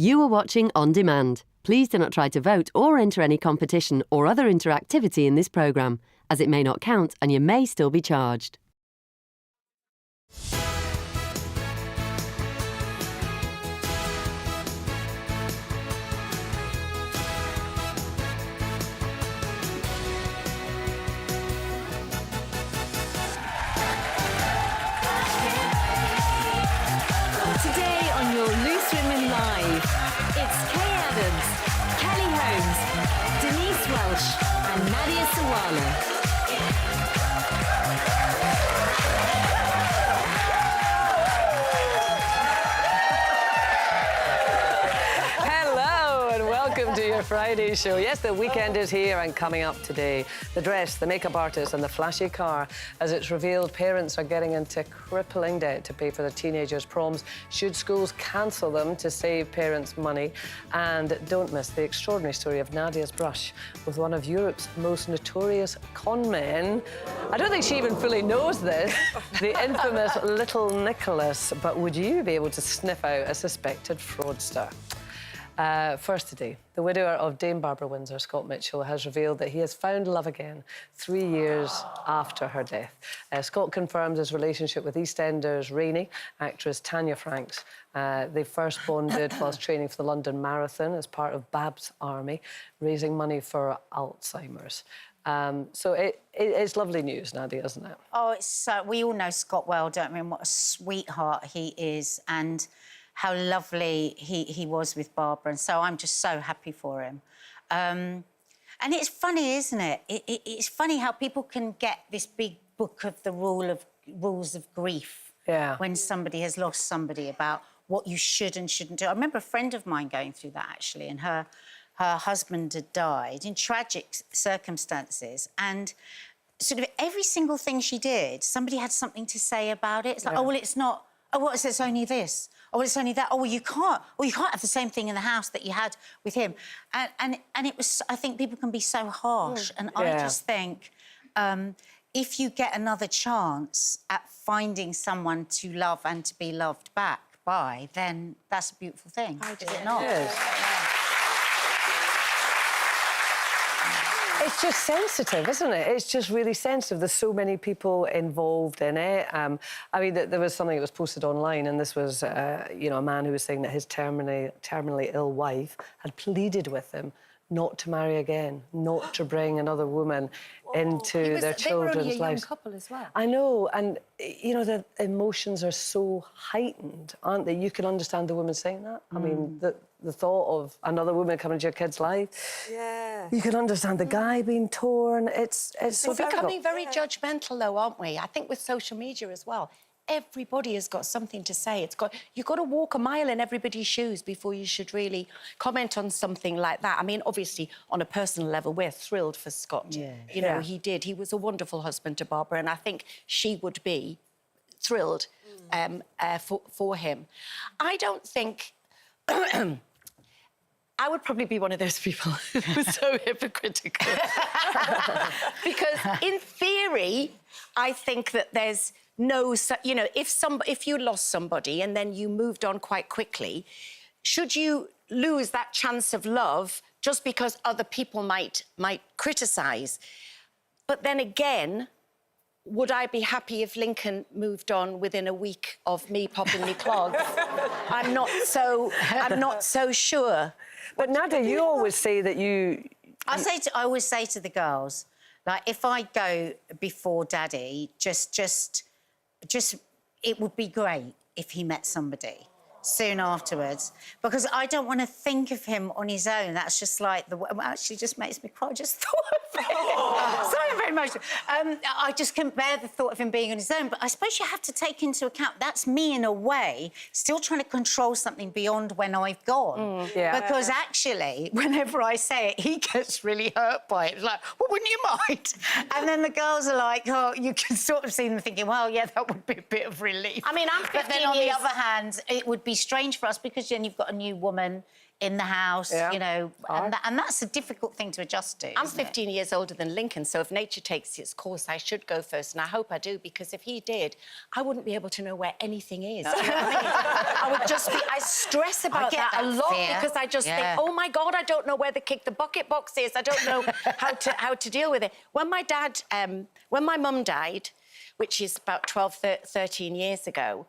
You are watching On Demand. Please do not try to vote or enter any competition or other interactivity in this programme, as it may not count and you may still be charged. Today on your Loose Women Live, it's Kay Adams, Kelly Holmes, Denise Welsh and Nadia Sawala. Hello and welcome to your Friday show. Yes, the weekend is here and coming up today. The dress, the makeup artist and the flashy car. As it's revealed, parents are getting into crippling debt to pay for their teenagers' proms. Should schools cancel them to save parents money? And don't miss the extraordinary story of Nadia's brush with one of Europe's most notorious con men. I don't think she even fully knows this, the infamous Little Nicholas. But would you be able to sniff out a suspected fraudster? First today, the widower of Dame Barbara Windsor, Scott Mitchell, has revealed that he has found love again 3 years after her death. Scott confirms his relationship with EastEnders Rainey actress Tanya Franks. They first bonded whilst training for the London Marathon as part of Bab's Army, raising money for Alzheimer's. So it's lovely news, Nadia, isn't it? Oh, it's we all know Scott well, don't we? And what a sweetheart he is, and how lovely he was with Barbara, and so I'm just so happy for him. And it's funny, isn't it? It's funny how people can get this big book of the rules of grief when somebody has lost somebody, about what you should and shouldn't do. I remember a friend of mine going through that, actually, and her husband had died in tragic circumstances, and sort of every single thing she did, somebody had something to say about it. It's like, oh, well, it's not... Oh, what is it? It's only this. Oh, well, it's only that. Oh, well, you can't. Well, you can't have the same thing in the house that you had with him. And it was... I think people can be so harsh. And I just think if you get another chance at finding someone to love and to be loved back by, then that's a beautiful thing. Is it not? It is. It's just sensitive, isn't it? It's just really sensitive. There's so many people involved in it. I mean, there was something that was posted online, and this was, you know, a man who was saying that his terminally ill wife had pleaded with him not to marry again, not to bring another woman into their children's lives. They were only a young couple as well. I know, and, you know, the emotions are so heightened, aren't they? You can understand the woman saying that. I mean, the thought of another woman coming into your kid's life. Yeah. You can understand the guy being torn. It's so We're becoming very judgmental, though, aren't we? I think with social media as well. Everybody has got something to say. You've got to walk a mile in everybody's shoes before you should really comment on something like that. I mean, obviously, on a personal level, we're thrilled for Scott. Yeah. You know, he did. He was a wonderful husband to Barbara, and I think she would be thrilled for him. I don't think... I would probably be one of those people who's so hypocritical. Because, in theory, I think that there's no... You know, if you lost somebody and then you moved on quite quickly, should you lose that chance of love just because other people might criticise? But then again, would I be happy if Lincoln moved on within a week of me popping me clogs? I'm not so sure. But Nadia, you always say that you... I always say to the girls, like, if I go before Daddy, just it would be great if he met somebody soon afterwards, because I don't want to think of him on his own. That's just like actually just makes me cry. Just thought of it. Sorry, very much. I just couldn't bear the thought of him being on his own. But I suppose you have to take into account that's me in a way, still trying to control something beyond when I've gone. Because actually, whenever I say it, he gets really hurt by it. It's like, well, wouldn't you mind? And then the girls are like, oh, you can sort of see them thinking, well, yeah, that would be a bit of relief. I mean, I'm 15 But then on the years... other hand, it would be strange for us because then you've got a new woman in the house, Yeah. you know, and that's a difficult thing to adjust to. I'm isn't it? 15 years older than Lincoln, so if nature takes its course, I should go first, and I hope I do, because if he did, I wouldn't be able to know where anything is. You know what I mean? I would just be... I stress about get that a that lot fear. because I just Yeah. think, oh, my God, I don't know where the kick the bucket box is. I don't know how to deal with it. When my mum died, which is about 12, 13 years ago,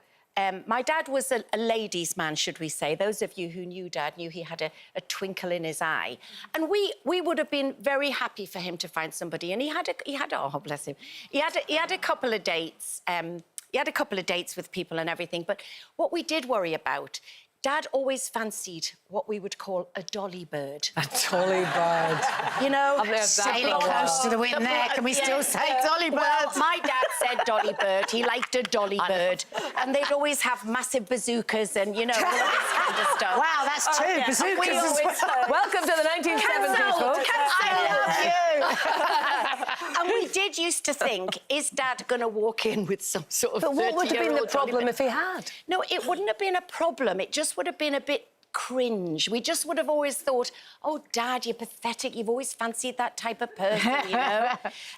my dad was a ladies' man, should we say. Those of you who knew Dad knew he had a twinkle in his eye. And we would have been very happy for him to find somebody. And he had oh, bless him. He had a couple of dates. He had a couple of dates with people and everything. But what we did worry about, Dad always fancied what we would call a dolly bird. A dolly bird. You know, I've heard that Sailing for a while. close to the wind there. Can we still say dolly bird? Well, my dad said dolly bird. He liked a dolly bird. And they'd always have massive bazookas and, you know, all this kind of stuff. Wow, that's two bazookas We as always well. Welcome to the 1970s, folks. I love you. And we did used to think, is Dad going to walk in with some sort of But what would have been the 30-year-old dolly problem bird? if he had? No, it wouldn't have been a problem. It just would have been a bit cringe. We just would have always thought, oh, Dad, you're pathetic. You've always fancied that type of person, you know.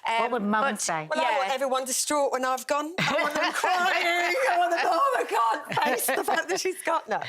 What would Mum but- say? Well, I want everyone distraught when I've gone. I want them crying. I want them, oh, I can't face the fact that she's got no.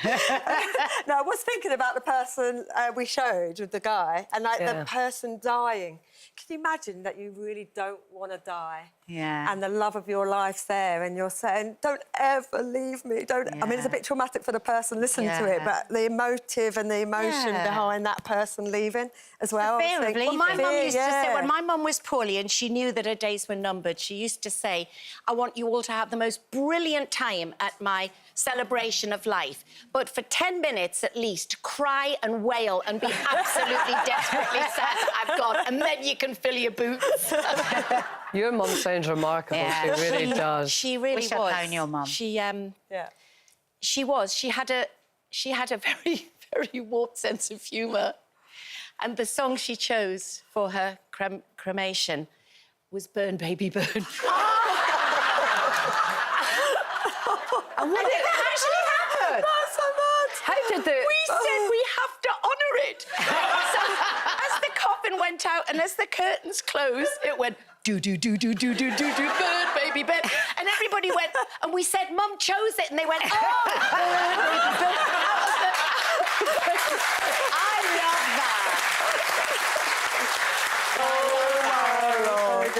No, I was thinking about the person we showed with the guy and, like, the person dying. Can you imagine that you really don't want to die? Yeah. And the love of your life's there and you're saying, don't ever leave me. Don't. I mean, it's a bit traumatic for the person listening to it, but the emotive and the emotion behind that person leaving as well. fear of leaving. Well, my mum used to say, yeah. when my mum was poorly and she knew that her days were numbered, she used to say, I want you all to have the most brilliant time at my celebration of life, but for 10 minutes at least, cry and wail and be absolutely desperately sad that I've gone, and then you can fill your boots. Your mum sounds remarkable. Yeah. She really does. She really Wish I'd was. known your mum. She Yeah. she was. She had a very, very warped sense of humour. And the song she chose for her cremation was Burn, Baby, Burn. And what did that actually happen? That's so mad. How did the... We said we have to honour it. So as the coffin went out and as the curtains closed, it went do do do do do do do do burn baby burn, and everybody went. And we said, Mum chose it, and they went, oh, burn baby burn. I love that. Oh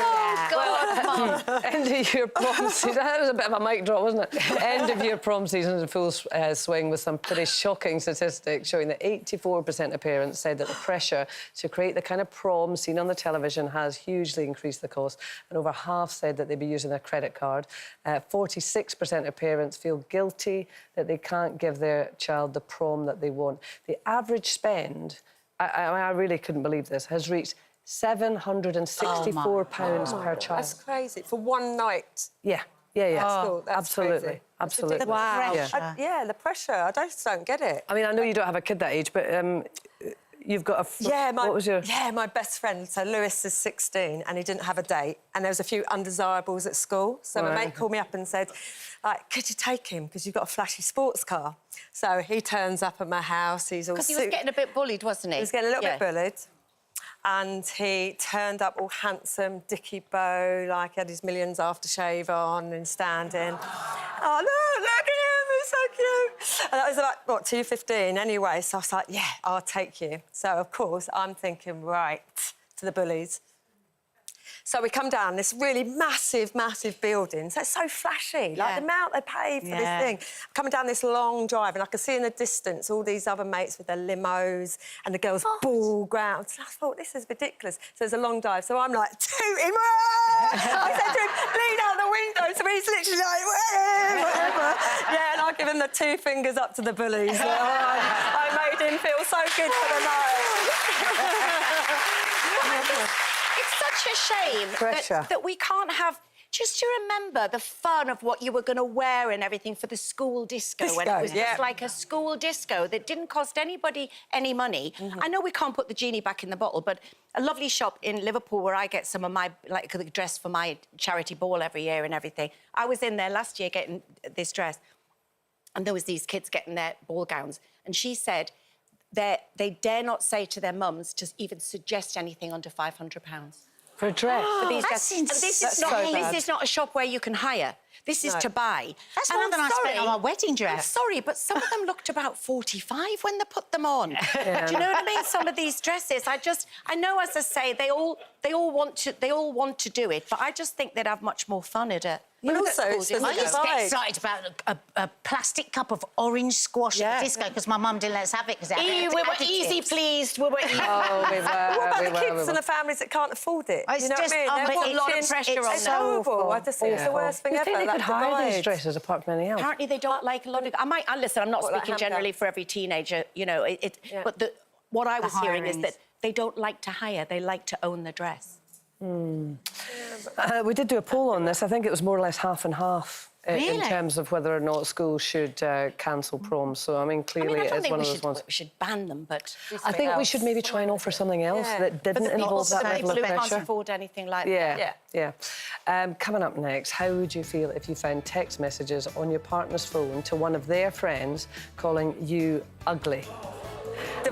God, Mum. End of year prom season. That was a bit of a mic drop, wasn't it? End of year prom season in full swing with some pretty shocking statistics showing that 84% of parents said that the pressure to create the kind of prom seen on the television has hugely increased the cost, and over half said that they'd be using their credit card. 46% of parents feel guilty that they can't give their child the prom that they want. The average spend, I really couldn't believe this, has reached £764 per child. That's crazy. For one night. Yeah. School, that's Absolutely. crazy. Absolutely. Wow. Yeah, the pressure. I just don't get it. I mean, I know you don't have a kid that age, but you've got a... what was your... Yeah, my best friend. So Lewis is 16 and he didn't have a date and there was a few undesirables at school. So my mate called me up and said, like, could you take him? Because you've got a flashy sports car. So he turns up at my house. He's all... Because he was getting a bit bullied, wasn't he? He was getting a little bit bullied. And he turned up all handsome, dicky bow, like he had his millions aftershave on and standing. Oh, look at him, he's so cute. And that was like, what, 2:15 anyway. So I was like, yeah, I'll take you. So, of course, I'm thinking, right, to the bullies. So we come down this really massive, massive building. So it's so flashy, like the amount they paid for this thing. Coming down this long drive, and I could see in the distance all these other mates with their limos and the girls' ball grounds. And I thought, this is ridiculous. So it's a long drive. So I'm like, toot him! I said to him, lean out the window. So he's literally like, whatever. Yeah, and I give him the 2 fingers up to the bullies. I made him feel so good for the night. It's such a shame Pressure. that we can't have... Just to remember the fun of what you were going to wear and everything for the school disco. When it was just like a school disco that didn't cost anybody any money. I know we can't put the genie back in the bottle, but a lovely shop in Liverpool where I get some of my, like, the dress for my charity ball every year and everything. I was in there last year getting this dress, and there was these kids getting their ball gowns, and she said they dare not say to their mums to even suggest anything under £500. For a dress? For these That's dresses. And insane. this is not a shop where you can hire. This is to buy. That's And more I'm than I spent on sorry, my wedding dress. I'm sorry, but some of them looked about 45 when they put them on. Do you know what I mean? Some of these dresses, I know, as I say, they all want to do it, but I just think they'd have much more fun at it. But also, it's the I used to get vibe. excited about a plastic cup of orange squash at the disco because my mum didn't let us have it because it had We were additives. easy pleased. We were easy. Oh, we were. What about we the were, kids we and were. the families that can't afford it? It's You know just what I mean? They're put a lot of watching- pressure on It's them. horrible. I just think it's the worst thing You ever. think they could That's the hire these vibe. dresses apart from anything else? Apparently they don't like a lot of... listen, I'm not What, like speaking handbags? generally for every teenager, you know, but what I was hearing is hirings. that they don't like to hire, they like to own the dress. We did do a poll on this. I think it was more or less half and half in Really? terms of whether or not schools should cancel proms. So, I mean, I clearly mean, I don't it's think one we of those ones. should ban them, but... I think we should maybe try and offer something else Yeah. that didn't involve that level of people who can't pressure. afford anything like that. Yeah. Coming up next, how would you feel if you found text messages on your partner's phone to one of their friends calling you ugly?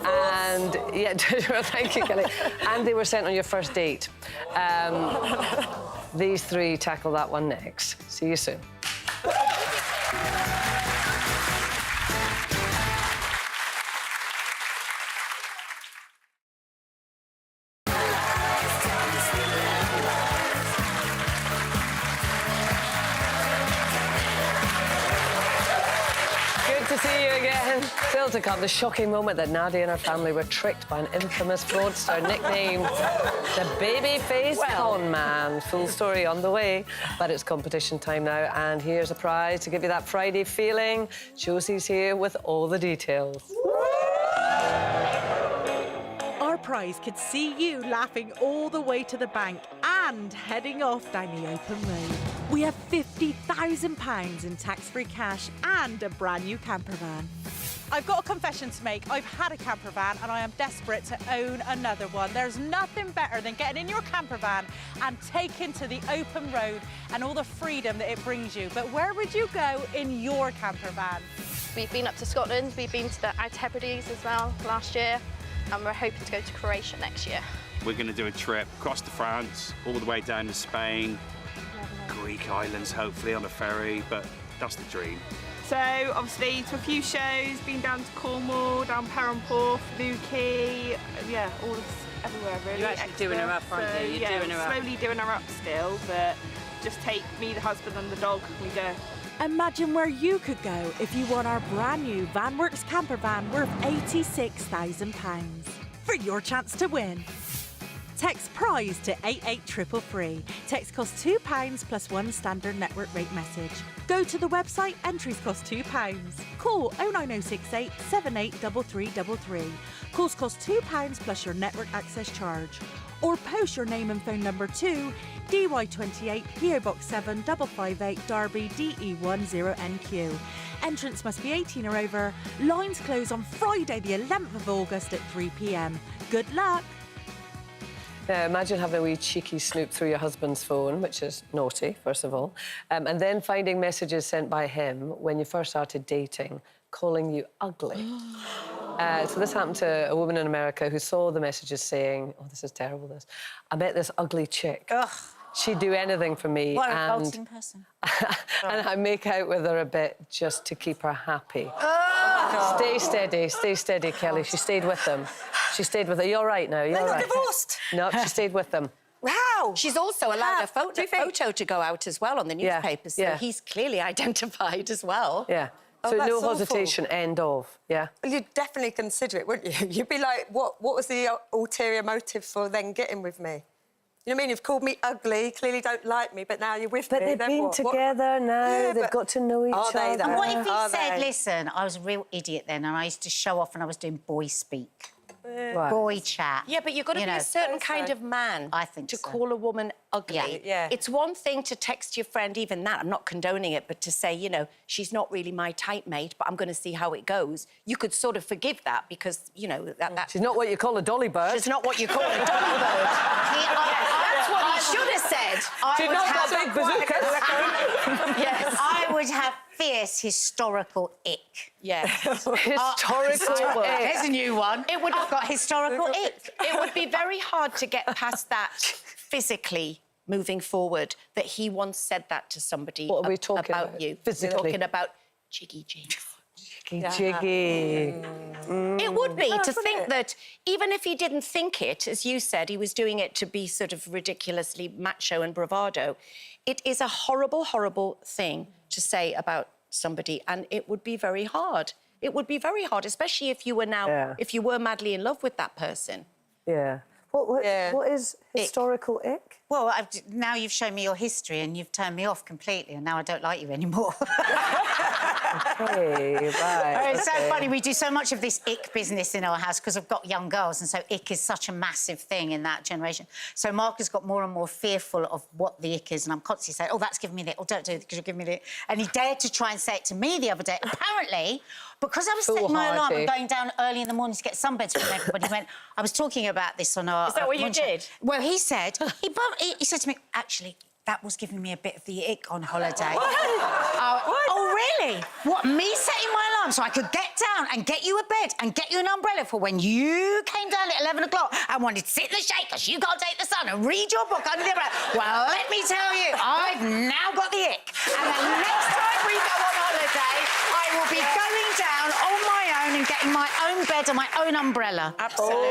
And yeah, thank you, Kelly. And they were sent on your first date. These three tackle that one next. See you soon. Good to see you again. Still to come, the shocking moment that Nadia and her family were tricked by an infamous fraudster nicknamed the baby-faced con man. Full story on the way, but it's competition time now, and here's a prize to give you that Friday feeling. Josie's here with all the details. Our prize could see you laughing all the way to the bank and heading off down the open road. We have £50,000 in tax-free cash and a brand new camper van. I've got a confession to make. I've had a camper van and I am desperate to own another one. There's nothing better than getting in your camper van and taking to the open road and all the freedom that it brings you. But where would you go in your camper van? We've been up to Scotland, we've been to the Outer Hebrides as well last year, and we're hoping to go to Croatia next year. We're going to do a trip across to France, all the way down to Spain, Greek islands, hopefully on a ferry, but that's the dream. So obviously to a few shows, been down to Cornwall, down Perranporth, Newquay, yeah, all of everywhere really. You're actually doing her up, aren't you? You're doing her up. Slowly doing her up still, but just take me, the husband and the dog, we go. Imagine where you could go if you won our brand new VanWorks camper van worth £86,000 for your chance to win. Text prize to 88333. Text costs £2 plus one standard network rate message. Go to the website, entries cost £2. Call 09068 783333. Calls cost £2 plus your network access charge. Or post your name and phone number to DY28 PO Box 7 558 Derby DE10NQ. Entrance must be 18 or over. Lines close on Friday the 11th of August at 3 p.m. Good luck! Imagine having a wee cheeky snoop through your husband's phone, which is naughty, first of all, and then finding messages sent by him when you first started dating, calling you ugly. So this happened to a woman in America who saw the messages saying, oh, this is terrible, this. I met this ugly chick. Ugh. She'd do anything for me. What a and revolting person. and I make out with her a bit just to keep her happy. Stay steady, Kelly. She stayed with them. She stayed with her. You're right now. You're They're not right. divorced. No, she stayed with them. Wow. She's also allowed a Do you think- photo to go out as well on the Yeah, newspapers, so yeah. he's clearly identified as well. Yeah. Oh, So that's no awful. hesitation, end of. Yeah. Well, you'd definitely consider it, wouldn't you? You'd be like, what was the ulterior motive for then getting with me? You know what I mean? You've called me ugly, clearly don't like me, but now you're with But me. they've then been what? together now. Yeah, They've but got to know each are they, other. though? And what if he Are said, they? listen, I was a real idiot then and I used to show off when I was doing boy speak, Right. boy chat. Yeah, but you've got to You be know. a certain kind of man I think to so. call a woman ugly. Yeah. Yeah. It's one thing to text your friend, even that, I'm not condoning it, but to say, you know, she's not really my type mate, but I'm going to see how it goes. You could sort of forgive that because, you know, that She's not what you call a dolly bird. It's not what you call a dolly bird. That's what he should have said. I She's would not have- got big bazookas. Yes. I would have fierce historical ick. Yeah. Historical ick. There's a new one. It would I've got historical ick. It would be very hard to get past that physically moving forward, that he once said that to somebody What are we talking about about? you. Physically? We're talking about jiggy jigs. Jiggy. It would be to think that even if he didn't think it, as you said, he was doing it to be sort of ridiculously macho and bravado. It is a horrible, horrible thing to say about somebody, and it would be very hard. It would be very hard, especially if you were if you were madly in love with that person. Yeah. What is historical ick? Well, now you've shown me your history and you've turned me off completely, and now I don't like you anymore. Okay, right. It's so funny. We do so much of this ick business in our house because I've got young girls, and so ick is such a massive thing in that generation. So Mark has got more and more fearful of what the ick is, and I'm constantly saying, oh, that's giving me the ick, or don't do it because you're giving me the ick. And he dared to try and say it to me the other day. Apparently, because I was setting my alarm and going down early in the morning to get sunbeds from everybody, he went, I was talking about this on our... Is that what you did? Well, he said, he said to me, actually, that was giving me a bit of the ick on holiday. Oh, really? What, me setting my alarm so I could get down and get you a bed and get you an umbrella for when you came down at 11 o'clock and wanted to sit in the shade because you can't take the sun and read your book under the umbrella? Well, let me tell you, I've now got the ick. And the next time we go on holiday, I will be going down on my own and getting my own bed and my own umbrella. Absolutely.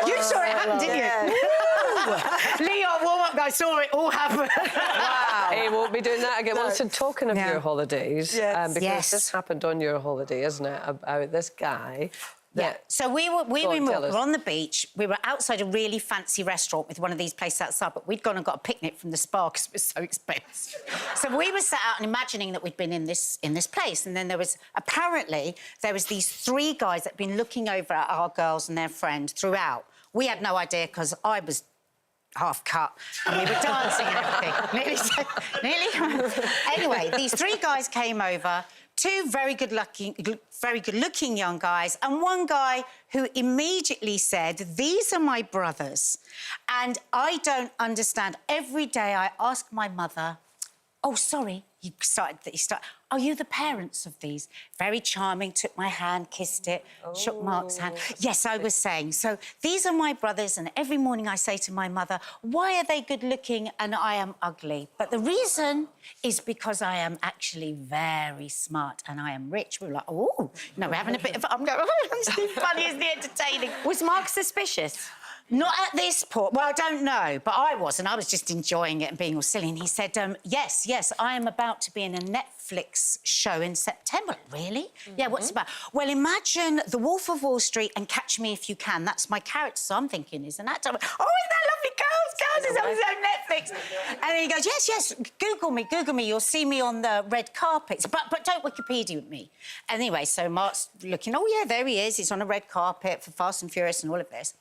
You saw it happen, didn't you? Leon, warm up, guys, saw it all happen. Wow. He won't be doing that again. Well, so talking of your holidays, because this happened on your holiday, isn't it? About this guy. Yeah. So we were on the beach. We were outside a really fancy restaurant with one of these places outside, but we'd gone and got a picnic from the spa because it was so expensive. So we were sat out and imagining that we'd been in this place, and then there was these three guys that had been looking over at our girls and their friend throughout. We had no idea because I was half cut and we were dancing and everything. Nearly. Anyway, these three guys came over. Two very good-looking young guys, and one guy who immediately said, these are my brothers. And I don't understand. Every day I ask my mother, oh, sorry, he started, are you the parents of these? Very charming, took my hand, kissed it, shook Mark's hand. Yes, I was saying. So these are my brothers, and every morning I say to my mother, why are they good-looking and I am ugly? But the reason is because I am actually very smart and I am rich. We were like, oh, no, we're having a bit of... I'm going, oh, it's the funniest, the entertaining. Was Mark suspicious? Not at this point. Well, I don't know, but I was, and I was just enjoying it and being all silly. And he said, yes, I am about to be in a Netflix show in September. Really? Yeah, what's it about? Well, imagine The Wolf of Wall Street and Catch Me If You Can. That's my character, so I'm thinking, is an actor. Oh, isn't that lovely? Girls, it's on Netflix. And then he goes, yes, Google me, you'll see me on the red carpets. But don't Wikipedia me. Anyway, so Mark's looking, oh, yeah, there he is. He's on a red carpet for Fast and Furious and all of this.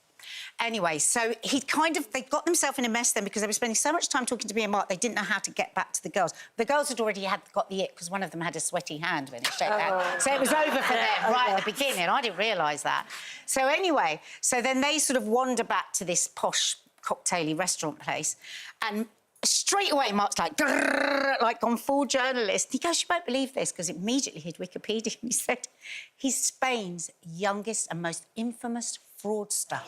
Anyway, so they got themselves in a mess then because they were spending so much time talking to me and Mark, they didn't know how to get back to the girls. The girls had already got the ick because one of them had a sweaty hand when it shake out. So it was over for them right at the beginning. I didn't realise that. So anyway, so then they sort of wander back to this posh cocktail-y restaurant place, and straight away Mark's like gone full journalist. He goes, you won't believe this, because immediately he'd Wikipedia and he said he's Spain's youngest and most infamous fraudster.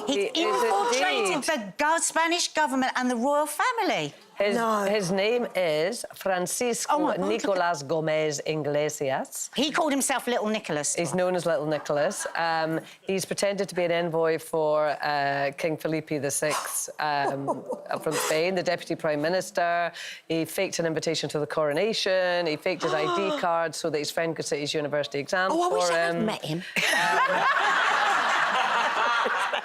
He'd infiltrated the Spanish government and the royal family. His name is Francisco Nicolas Gomez Iglesias. He called himself Little Nicholas. He's known as Little Nicholas. He's pretended to be an envoy for King Felipe VI from Spain, the Deputy Prime Minister. He faked an invitation to the coronation. He faked his ID card so that his friend could sit his university exams for him. I wish I had met him.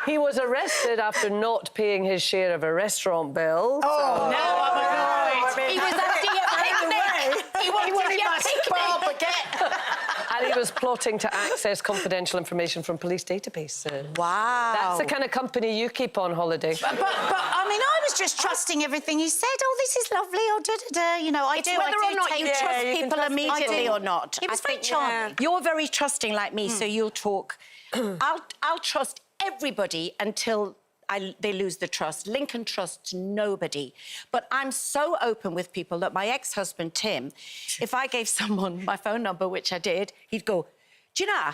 He was arrested after not paying his share of a restaurant bill. Oh, no, I'm annoyed. He was after your picnic. He wanted your picnic. And he was plotting to access confidential information from police databases. Wow. That's the kind of company you keep on holiday. But I mean, I was just trusting everything he said. Oh, this is lovely, oh, da-da-da. You know, it's whether or not you trust people immediately or not. He was very charming. You're very trusting like me, so you'll talk. I'll trust everybody until they lose the trust. Lincoln trusts nobody. But I'm so open with people that my ex-husband, Tim, if I gave someone my phone number, which I did, he'd go, do you know,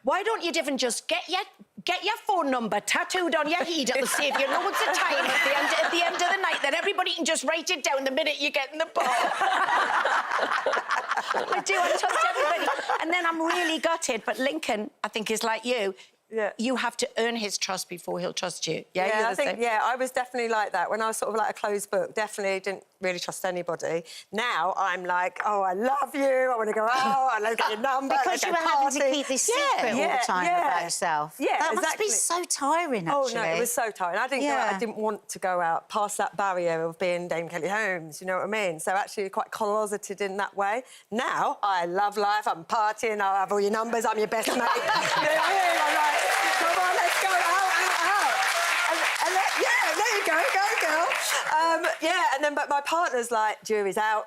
why don't you even just get your phone number tattooed on your head? It'll save you loads of time at the end of the night. Then everybody can just write it down the minute you get in the bar. I do. I trust everybody. And then I'm really gutted. But Lincoln, I think, is like you. Yeah. You have to earn his trust before he'll trust you. Yeah, Yeah, you're I the think, same. yeah, I was definitely like that. When I was sort of like a closed book, definitely didn't really trust anybody. Now I'm like, oh, I love you, I want to go out, let's get your number. Because you were having to keep this secret all the time about yourself. Yeah, that exactly. must be so tiring, actually. Oh, no, it was so tiring. I didn't want to go out past that barrier of being Dame Kelly Holmes, you know what I mean? So actually quite closeted in that way. Now, I love life, I'm partying, I have all your numbers, I'm your best mate. You know what I mean? I'm like, come on, let's go out. And then, yeah, there you go, girl. And then, but my partner's like, jury's out.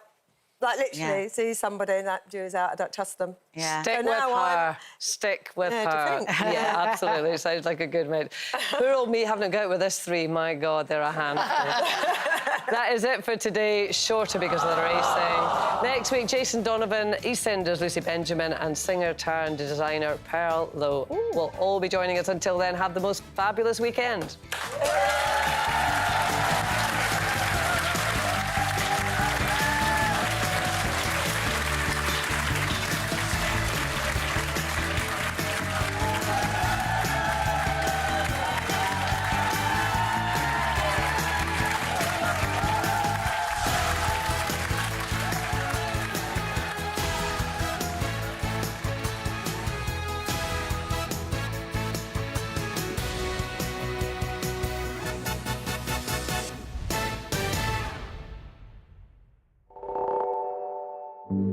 Like, literally, see somebody and that jury's out, I don't trust them. Yeah. Stick with her. Stick with Yeah, do you her. think? Yeah, absolutely. Sounds like a good mate. Poor old me having to go out with this three. My God, they're a handful. That is it for today. Shorter because of the racing. Next week, Jason Donovan, EastEnders Lucy Benjamin, and singer turned designer Pearl Lowe will all be joining us. Until then, have the most fabulous weekend.